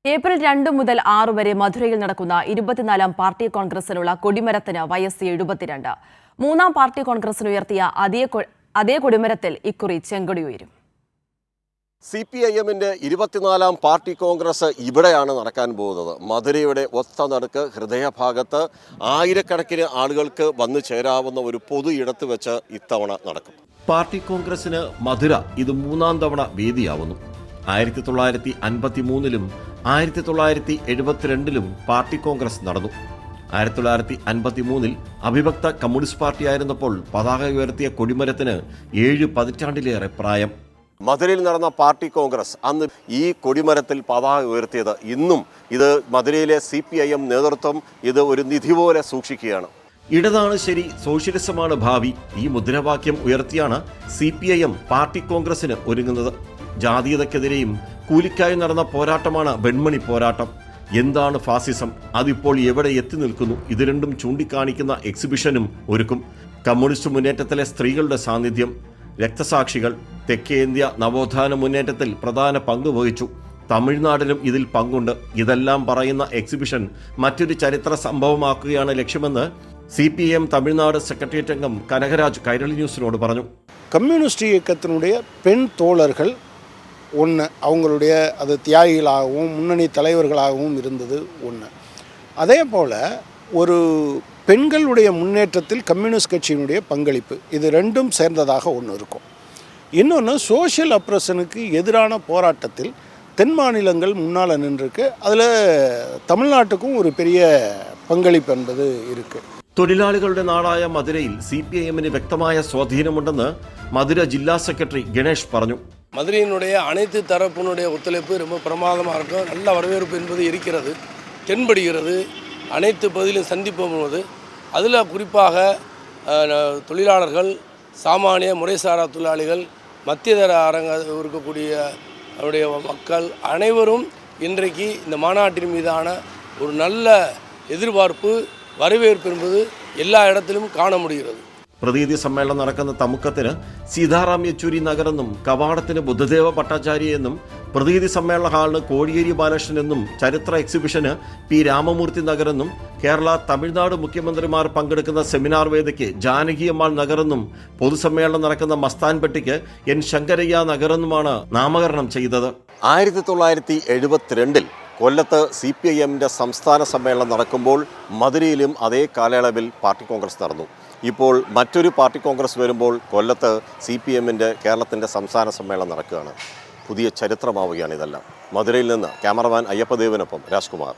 April 2 മുതൽ 6 വരെ മധുരയിൽ നടക്കുന്ന 24ാം പാർട്ടി കോൺഗ്രസിനുള്ള കൊടിമരത്തിന് വയസ്സ് 72. മൂന്നാം പാർട്ടി കോൺഗ്രസിന് ഉയർത്തിയ അതേ കൊടിമരത്തിൽ ഇക്കുറി ചെങ്കൊടി ഉയരും. CPIM-ന്റെ 24ാം പാർട്ടി കോൺഗ്രസ് ഇവിടെയാണ് നടക്കാൻ പോകുന്നത്. മധുരയുടെ ഒത്ത നടുക്ക് ഹൃദയഭാഗത്ത് ആയിരക്കണക്കിന് ആളുകൾക്ക് വന്നു ചേരാവുന്ന ഒരു പൊതു ഇടത്ത് വെച്ച് ഇത്തവണ നടക്കും. പാർട്ടി കോൺഗ്രസിന് മധുര ഇത് മൂന്നാം തവണ വേദിയാവുന്നു. 1953-ലും 1972-ലും പാർട്ടി കോൺഗ്രസ് നടന്നു. 1953-ൽ അവിഭക്ത കമ്മ്യൂണിസ്റ്റ് പാർട്ടിയായിരുന്നപ്പോൾ പതാക ഉയർത്തിയ കൊടിമരത്തിന് 7 പതിറ്റാണ്ടിലേറെ പ്രായം. മധുരയിൽ നടന്ന പാർട്ടി കോൺഗ്രസ് അന്ന് ഈ കൊടിമരത്തിൽ പതാക ഉയർത്തിയത് ഇന്നും ഇത് മധുരയിലെ CPIM നേതൃത്വം ഇത് ഒരു നിധി പോലെ സൂക്ഷിക്കുകയാണ്. ഇടതാണ് ശരി, സോഷ്യലിസമാണ് ഭാവി. ഈ മുദ്രാവാക്യം ഉയർത്തിയാണ് CPIM പാർട്ടി കോൺഗ്രസിന് ഒരുങ്ങുന്നത്. ജാതീയതയ്ക്കെതിരെയും കൂലിക്കായി നടന്ന പോരാട്ടമാണ് വെൺമണി പോരാട്ടം. എന്താണ് ഫാസിസം, അതിപ്പോൾ എവിടെ എത്തി നിൽക്കുന്നു, ഇത് രണ്ടും ചൂണ്ടിക്കാണിക്കുന്ന എക്സിബിഷനും ഒരുക്കും. കമ്മ്യൂണിസ്റ്റ് മുന്നേറ്റത്തിലെ സ്ത്രീകളുടെ സാന്നിധ്യം, രക്തസാക്ഷികൾ, തെക്കേ ഇന്ത്യ നവോത്ഥാന മുന്നേറ്റത്തിൽ പ്രധാന പങ്ക് വഹിച്ചു. തമിഴ്നാടിനും ഇതിൽ പങ്കുണ്ട്. ഇതെല്ലാം പറയുന്ന എക്സിബിഷൻ മറ്റൊരു ചരിത്ര സംഭവമാക്കുകയാണ് ലക്ഷ്യമെന്ന് CPIM തമിഴ്നാട് സെക്രട്ടേറിയറ്റ് അംഗം കനകരാജ് കൈരളി ന്യൂസിനോട് പറഞ്ഞു. கம்யூனிஸ்ட் இயக்கத்தினுடைய பெண் தோழர்கள் ஒன்று, அவங்களுடைய அது தியாகிகளாகவும் முன்னணி தலைவர்களாகவும் இருந்தது ஒன்று. அதே போல் ஒரு பெண்களுடைய முன்னேற்றத்தில் கம்யூனிஸ்ட் கட்சியினுடைய பங்களிப்பு, இது ரெண்டும் சேர்ந்ததாக ஒன்று இருக்கும். இன்னொன்று, சோஷியல் அப்ரஷனுக்கு எதிரான போராட்டத்தில் தென் மாநிலங்கள் முன்னால் நின்றுருக்கு. அதில் தமிழ்நாட்டுக்கும் ஒரு பெரிய பங்களிப்பு என்பது இருக்குது. തൊഴിലാളികളുടെ നാടായ മധുരയിൽ CPIM-ന് വ്യക്തമായ സ്വാധീനമുണ്ടെന്ന് മധുര ജില്ലാ സെക്രട്ടറി ഗണേഷ് പറഞ്ഞു. மதுரையினுடைய அனைத்து தரப்பினுடைய ஒத்துழைப்பு ரொம்ப பிரமாதமாக இருக்கும். நல்ல வரவேற்பு என்பது இருக்கிறது, தென்படுகிறது. அனைத்து பகுதியிலும் சந்திப்போம் போது அதில் குறிப்பாக தொழிலாளர்கள், சாமானிய முறைசாரா தொழிலாளிகள், மத்தியதர அரங்க இருக்கக்கூடிய அவருடைய மக்கள் அனைவரும் இன்றைக்கு இந்த மாநாட்டின் மீதான ஒரு நல்ல எதிர்பார்ப்பு, வரவேற்பு என்பது എല്ലാ ഇടത്തിലും കാണാൻ முடிகிறது. പ്രതിനിധി സമ്മേളനം നടക്കുന്ന തമുക്കത്തിന് സീതാറാം യെച്ചൂരി നഗറെന്നും കവാടത്തിന് ബുദ്ധദേവ ഭട്ടാചാര്യ എന്നും പ്രതിനിധി സമ്മേളന ഹാളിന് കോടിയേരി ബാലകൃഷ്ണൻ എന്നും ചരിത്ര എക്സിബിഷന് P രാമമൂർത്തി നഗറെന്നും കേരള തമിഴ്നാട് മുഖ്യമന്ത്രിമാർ പങ്കെടുക്കുന്ന സെമിനാർ വേദിക്ക് ജാനകിയമ്മാൾ നഗറെന്നും പൊതുസമ്മേളനം നടക്കുന്ന മസ്താൻപെട്ടിക്ക് N ശങ്കരയ്യ നഗറെന്നുമാണ് നാമകരണം ചെയ്തത്. 1972-ൽ കൊല്ലത്ത് CPIM-ന്റെ സംസ്ഥാന സമ്മേളനം നടക്കുമ്പോൾ മധുരയിലും അതേ കാലയളവിൽ പാർട്ടി കോൺഗ്രസ് നടന്നു. ഇപ്പോൾ മറ്റൊരു പാർട്ടി കോൺഗ്രസ് വരുമ്പോൾ കൊല്ലത്ത് CPIM-ന്റെ കേരളത്തിൻ്റെ സംസ്ഥാന സമ്മേളനം നടക്കുകയാണ്. പുതിയ ചരിത്രമാവുകയാണ് ഇതെല്ലാം. മധുരയിൽ നിന്ന് ക്യാമറമാൻ അയ്യപ്പദേവനൊപ്പം രാജ്കുമാർ.